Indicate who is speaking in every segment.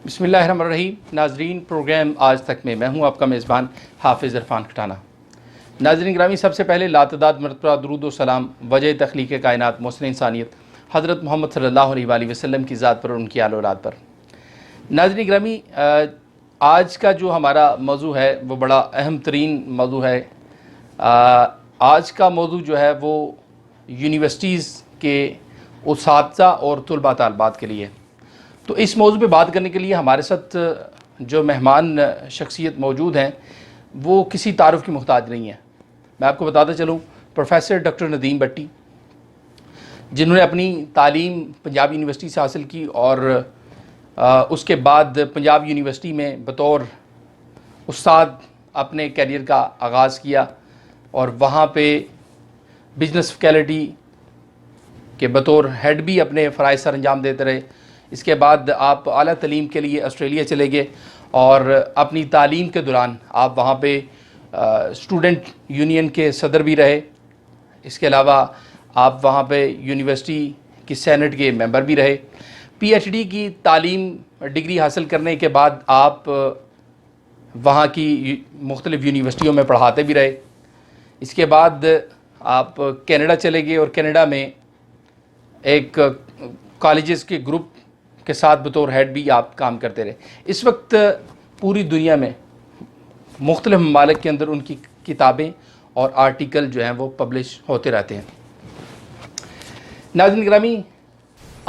Speaker 1: بسم اللہ الرحمن الرحیم. ناظرین، پروگرام آج تک میں ہوں آپ کا میزبان حافظ عرفان کھٹانہ. ناظرین گرامی، سب سے پہلے لاتعداد مرتبہ درود و سلام وجہ تخلیق کائنات محسن انسانیت حضرت محمد صلی اللہ علیہ وآلہ وسلم کی ذات پر اور ان کی آل اولاد پر. ناظرین گرامی، آج کا جو ہمارا موضوع ہے وہ بڑا اہم ترین موضوع ہے. آج کا موضوع جو ہے وہ یونیورسٹیز کے اساتذہ اور طلباء طالبات کے لیے. تو اس موضوع پہ بات کرنے کے لیے ہمارے ساتھ جو مہمان شخصیت موجود ہیں وہ کسی تعارف کی محتاج نہیں ہیں. میں آپ کو بتاتا چلوں، پروفیسر ڈاکٹر ندیم بٹی، جنہوں نے اپنی تعلیم پنجاب یونیورسٹی سے حاصل کی اور اس کے بعد پنجاب یونیورسٹی میں بطور استاد اپنے کیریئر کا آغاز کیا اور وہاں پہ بزنس فیکلٹی کے بطور ہیڈ بھی اپنے فرائض سر انجام دیتے رہے. اس کے بعد آپ اعلیٰ تعلیم کے لیے آسٹریلیا چلے گئے اور اپنی تعلیم کے دوران آپ وہاں پہ اسٹوڈنٹ یونین کے صدر بھی رہے. اس کے علاوہ آپ وہاں پہ یونیورسٹی کی سینٹ کے ممبر بھی رہے. پی ایچ ڈی کی تعلیم ڈگری حاصل کرنے کے بعد آپ وہاں کی مختلف یونیورسٹیوں میں پڑھاتے بھی رہے. اس کے بعد آپ کینیڈا چلے گئے اور کینیڈا میں ایک کالجز کے گروپ کے ساتھ بطور ہیڈ بھی آپ کام کرتے رہے. اس وقت پوری دنیا میں مختلف ممالک کے اندر ان کی کتابیں اور آرٹیکل جو ہیں وہ پبلش ہوتے رہتے ہیں. ناظرین گرامی،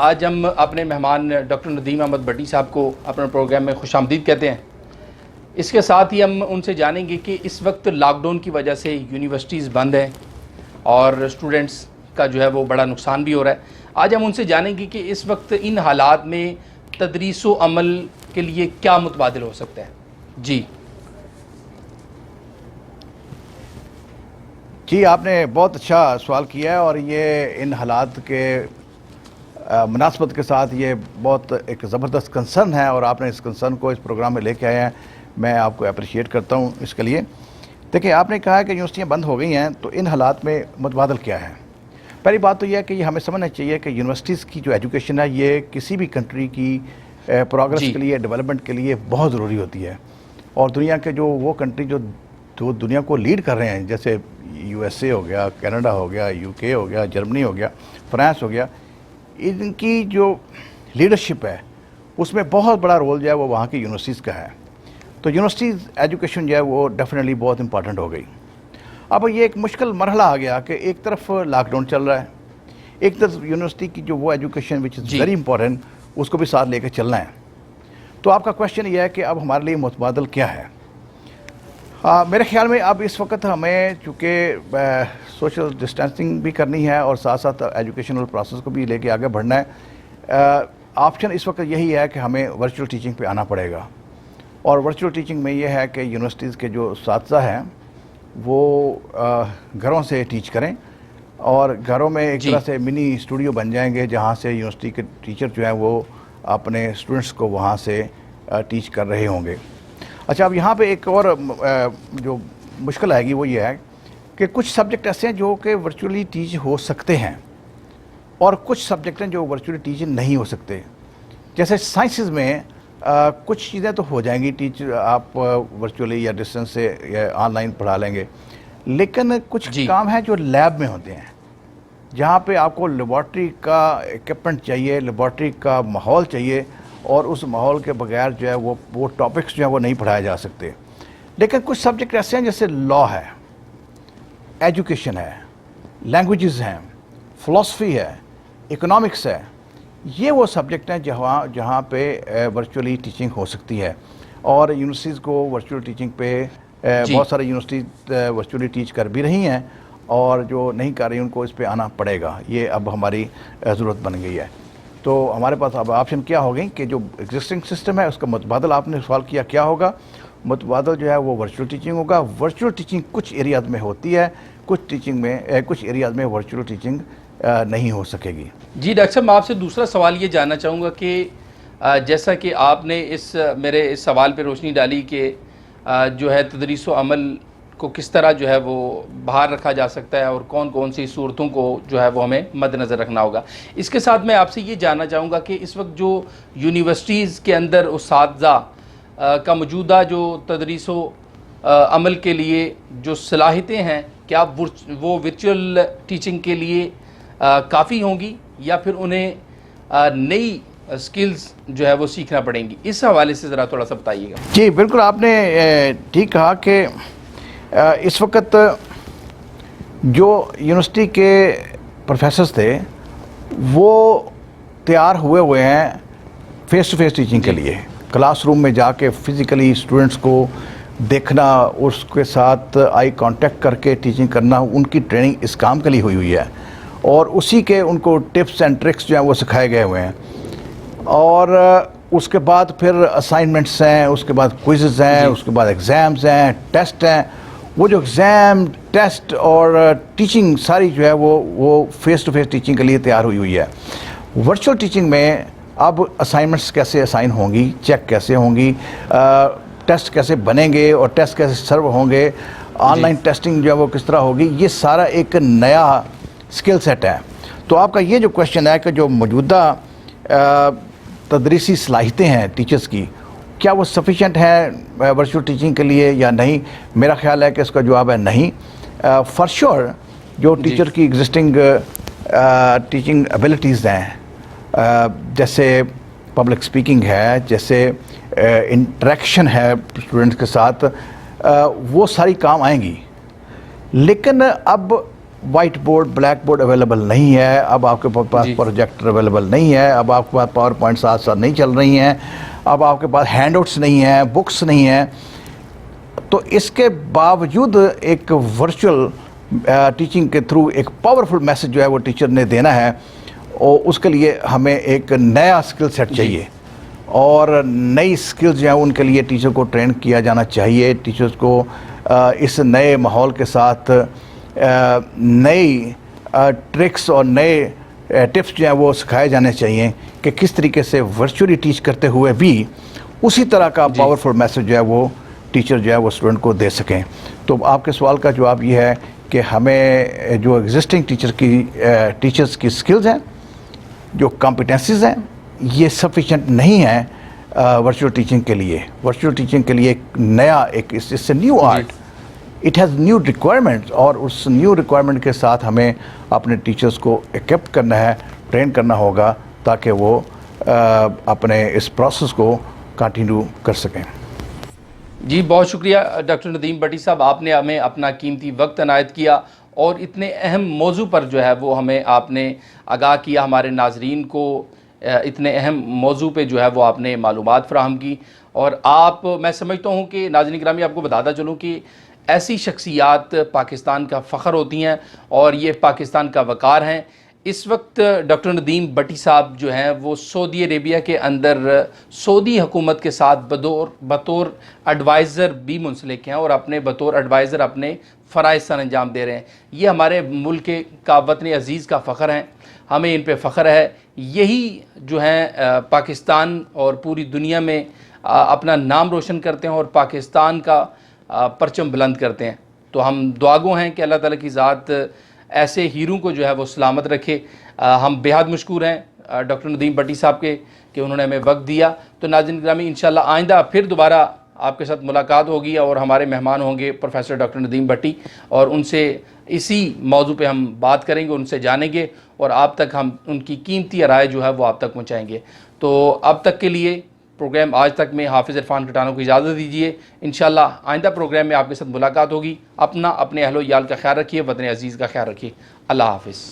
Speaker 1: آج ہم اپنے مہمان ڈاکٹر ندیم احمد بٹی صاحب کو اپنے پروگرام میں خوش آمدید کہتے ہیں. اس کے ساتھ ہی ہم ان سے جانیں گے کہ اس وقت لاک ڈاؤن کی وجہ سے یونیورسٹیز بند ہیں اور اسٹوڈنٹس کا جو ہے وہ بڑا نقصان بھی ہو رہا ہے. آج ہم ان سے جانیں گے کہ اس وقت ان حالات میں تدریس و عمل کے لیے کیا متبادل ہو سکتا ہے.
Speaker 2: جی، آپ نے بہت اچھا سوال کیا ہے اور یہ ان حالات کے مناسبت کے ساتھ یہ بہت ایک زبردست کنسرن ہے اور آپ نے اس کنسرن کو اس پروگرام میں لے کے آئے ہیں. میں آپ کو اپریشیٹ کرتا ہوں اس کے لیے. دیکھیں، آپ نے کہا کہ یونیورسٹیاں بند ہو گئی ہیں تو ان حالات میں متبادل کیا ہے. پہلی بات تو یہ ہے کہ یہ ہمیں سمجھنا چاہیے کہ یونیورسٹیز کی جو ایجوکیشن ہے یہ کسی بھی کنٹری کی پروگرس کے لیے، ڈیولپمنٹ کے لیے بہت ضروری ہوتی ہے. اور دنیا کے جو وہ کنٹری جو دنیا کو لیڈ کر رہے ہیں، جیسے یو ایس اے ہو گیا، کینیڈا ہو گیا، یو کے ہو گیا، جرمنی ہو گیا، فرانس ہو گیا، ان کی جو لیڈرشپ ہے اس میں بہت بڑا رول جو ہے وہ وہاں کی یونیورسٹیز کا ہے. تو یونیورسٹیز ایجوکیشن جو ہے وہ ڈیفینیٹلی بہت امپارٹنٹ ہو گئی. اب یہ ایک مشکل مرحلہ آ گیا کہ ایک طرف لاک ڈاؤن چل رہا ہے، ایک طرف یونیورسٹی کی جو وہ education which is very important اس کو بھی ساتھ لے کے چلنا ہے. تو آپ کا کویشچن یہ ہے کہ اب ہمارے لیے متبادل کیا ہے. میرے خیال میں اب اس وقت ہمیں چونکہ سوشل ڈسٹینسنگ بھی کرنی ہے اور ساتھ ساتھ ایجوکیشنل پروسیس کو بھی لے کے آگے بڑھنا ہے. آپشن اس وقت یہی ہے کہ ہمیں ورچوئل ٹیچنگ پہ آنا پڑے گا. اور ورچوئل ٹیچنگ میں یہ ہے کہ یونیورسٹیز کے جو اساتذہ ہیں وہ گھروں سے ٹیچ کریں اور گھروں میں ایک طرح سے منی اسٹوڈیو بن جائیں گے جہاں سے یونیورسٹی کے ٹیچر جو ہیں وہ اپنے اسٹوڈنٹس کو وہاں سے ٹیچ کر رہے ہوں گے. اچھا، اب یہاں پہ ایک اور جو مشکل آئے گی وہ یہ ہے کہ کچھ سبجیکٹ ایسے ہیں جو کہ ورچولی ٹیچ ہو سکتے ہیں اور کچھ سبجیکٹ ہیں جو ورچولی ٹیچ نہیں ہو سکتے. جیسے سائنسز میں کچھ چیزیں تو ہو جائیں گی ٹیچ، آپ ورچولی یا ڈسٹینس سے یا آن لائن پڑھا لیں گے، لیکن کچھ کام ہیں جو لیب میں ہوتے ہیں جہاں پہ آپ کو لیبارٹری کا اکوپمنٹ چاہیے، لیبارٹری کا ماحول چاہیے اور اس ماحول کے بغیر جو ہے وہ ٹاپکس جو ہیں وہ نہیں پڑھائے جا سکتے. لیکن کچھ سبجیکٹ ایسے ہیں جیسے لا ہے، ایجوکیشن ہے، لینگویجز ہیں، فلاسفی ہے، اکنامکس ہے. یہ وہ سبجیکٹ ہیں جہاں پہ ورچولی ٹیچنگ ہو سکتی ہے اور یونیورسٹیز کو ورچوئل ٹیچنگ پہ بہت سارے یونیورسٹیز ورچولی ٹیچ کر بھی رہی ہیں اور جو نہیں کر رہی ان کو اس پہ آنا پڑے گا. یہ اب ہماری ضرورت بن گئی ہے. تو ہمارے پاس اب آپشن کیا ہو گئی کہ جو ایگزسٹنگ سسٹم ہے اس کا متبادل، آپ نے سوال کیا کیا ہوگا. متبادل جو ہے وہ ورچوئل ٹیچنگ ہوگا. ورچوئل ٹیچنگ کچھ ایریاز میں ہوتی ہے، کچھ ایریاز میں ورچوئل ٹیچنگ نہیں ہو سکے گی.
Speaker 1: جی ڈاکٹر صاحب، میں آپ سے دوسرا سوال یہ جاننا چاہوں گا کہ جیسا کہ آپ نے میرے اس سوال پہ روشنی ڈالی کہ جو ہے تدریس و عمل کو کس طرح جو ہے وہ باہر رکھا جا سکتا ہے اور کون کون سی صورتوں کو جو ہے وہ ہمیں مد نظر رکھنا ہوگا. اس کے ساتھ میں آپ سے یہ جاننا چاہوں گا کہ اس وقت جو یونیورسٹیز کے اندر اساتذہ کا موجودہ جو تدریس و عمل کے لیے جو صلاحیتیں ہیں, کیا وہ ورچوئل ٹیچنگ کے لیے کافی ہوں گی یا پھر انہیں نئی سکلز جو ہے وہ سیکھنا پڑیں گی؟ اس حوالے سے ذرا تھوڑا سا بتائیے گا.
Speaker 2: جی بالکل, آپ نے ٹھیک کہا کہ اس وقت جو یونیورسٹی کے پروفیسرز تھے وہ تیار ہوئے ہیں فیس ٹو فیس ٹیچنگ کے لیے. کلاس روم میں جا کے فزیکلی اسٹوڈنٹس کو دیکھنا, اس کے ساتھ آئی کانٹیکٹ کر کے ٹیچنگ کرنا, ان کی ٹریننگ اس کام کے لیے ہوئی ہے اور اسی کے ان کو ٹپس اینڈ ٹرکس جو ہیں وہ سکھائے گئے ہوئے ہیں. اور اس کے بعد پھر اسائنمنٹس ہیں, اس کے بعد کوئزز ہیں, اس کے بعد ایگزامز ہیں, ٹیسٹ ہیں. وہ جو ایگزام, ٹیسٹ اور ٹیچنگ ساری جو ہے وہ فیس ٹو فیس ٹیچنگ کے لیے تیار ہوئی ہے. ورچوئل ٹیچنگ میں اب اسائنمنٹس کیسے اسائن ہوں گی, چیک کیسے ہوں گی, ٹیسٹ کیسے بنیں گے اور ٹیسٹ کیسے سرو ہوں گے, آن لائن ٹیسٹنگ جو ہے وہ کس طرح ہوگی, یہ سارا ایک نیا اسکل سیٹ ہے. تو آپ کا یہ جو کویشچن ہے کہ جو موجودہ تدریسی صلاحیتیں ہیں ٹیچرز کی, کیا وہ سفیشینٹ ہیں ورچوئل ٹیچنگ کے لیے یا نہیں؟ میرا خیال ہے کہ اس کا جواب ہے نہیں. فار شیور جو ٹیچر کی ایگزسٹنگ ٹیچنگ ایبلٹیز ہیں, جیسے پبلک سپیکنگ ہے, جیسے انٹریکشن ہے اسٹوڈنٹس کے ساتھ, وہ ساری کام آئیں گی. لیکن اب white board, black board available نہیں ہے, اب آپ کے پاس پروجیکٹر اویلیبل نہیں ہے, اب آپ کے پاس پاور پوائنٹ ساتھ نہیں چل رہی ہیں, اب آپ کے پاس ہینڈ آؤٹس نہیں ہیں, بکس نہیں ہیں. تو اس کے باوجود ایک ورچوئل ٹیچنگ کے تھرو ایک پاورفل میسج جو ہے وہ ٹیچر نے دینا ہے, اور اس کے لیے ہمیں ایک نیا اسکل سیٹ چاہیے اور نئی اسکلز جو ہیں ان کے لیے ٹیچر کو ٹرین کیا جانا چاہیے. ٹیچرز کو اس نئے ماحول کے ساتھ نئی ٹرکس اور نئے ٹپس جو ہیں وہ سکھائے جانے چاہیے کہ کس طریقے سے ورچولی ٹیچ کرتے ہوئے بھی اسی طرح کا پاورفل میسج جو ہے وہ ٹیچر جو ہے وہ اسٹوڈنٹ کو دے سکیں. تو آپ کے سوال کا جواب یہ ہے کہ ہمیں جو ایگزسٹنگ ٹیچرز کی سکلز ہیں, جو کمپیٹنسیز ہیں, یہ سفیشینٹ نہیں ہیں ورچوئل ٹیچنگ کے لیے. ورچوئل ٹیچنگ کے لیے ایک نیا اس سے new art, it has new requirements, اور اس نیو ریکوائرمنٹ کے ساتھ ہمیں اپنے ٹیچرز کو ایکیپ کرنا ہے, ٹرین کرنا ہوگا تاکہ وہ اپنے اس پروسیس کو کنٹینیو کر سکیں.
Speaker 1: جی بہت شکریہ ڈاکٹر ندیم بٹی صاحب, آپ نے ہمیں اپنا قیمتی وقت عنایت کیا اور اتنے اہم موضوع پر جو ہے وہ ہمیں آپ نے آگاہ کیا. ہمارے ناظرین کو اتنے اہم موضوع پہ جو ہے وہ آپ نے معلومات فراہم کی. اور آپ, میں سمجھتا ہوں کہ ناظرین گرامی آپ کو بتاتا چلوں کہ ایسی شخصیات پاکستان کا فخر ہوتی ہیں اور یہ پاکستان کا وقار ہیں. اس وقت ڈاکٹر ندیم بٹی صاحب جو ہیں وہ سعودی عربیہ کے اندر سعودی حکومت کے ساتھ بطور ایڈوائزر بھی منسلک ہیں اور اپنے بطور ایڈوائزر اپنے فرائض سر انجام دے رہے ہیں. یہ ہمارے ملک کا وطن عزیز کا فخر ہیں, ہمیں ان پہ فخر ہے. یہی جو ہیں پاکستان اور پوری دنیا میں اپنا نام روشن کرتے ہیں اور پاکستان کا پرچم بلند کرتے ہیں. تو ہم دعاگو ہیں کہ اللہ تعالیٰ کی ذات ایسے ہیروں کو جو ہے وہ سلامت رکھے. ہم بے حد مشکور ہیں ڈاکٹر ندیم بٹی صاحب کے کہ انہوں نے ہمیں وقت دیا. تو ناظرین گرامی انشاءاللہ آئندہ پھر دوبارہ آپ کے ساتھ ملاقات ہوگی اور ہمارے مہمان ہوں گے پروفیسر ڈاکٹر ندیم بٹی, اور ان سے اسی موضوع پہ ہم بات کریں گے, ان سے جانیں گے اور آپ تک ہم ان کی قیمتی رائے جو ہے وہ آپ تک پہنچائیں گے. تو اب تک کے لیے پروگرام آج تک میں حافظ عرفان کھٹانو کو اجازت دیجیے. انشاءاللہ آئندہ پروگرام میں آپ کے ساتھ ملاقات ہوگی. اپنے اہل و عیال کا خیال رکھیے, وطن عزیز کا خیال رکھیے. اللہ حافظ.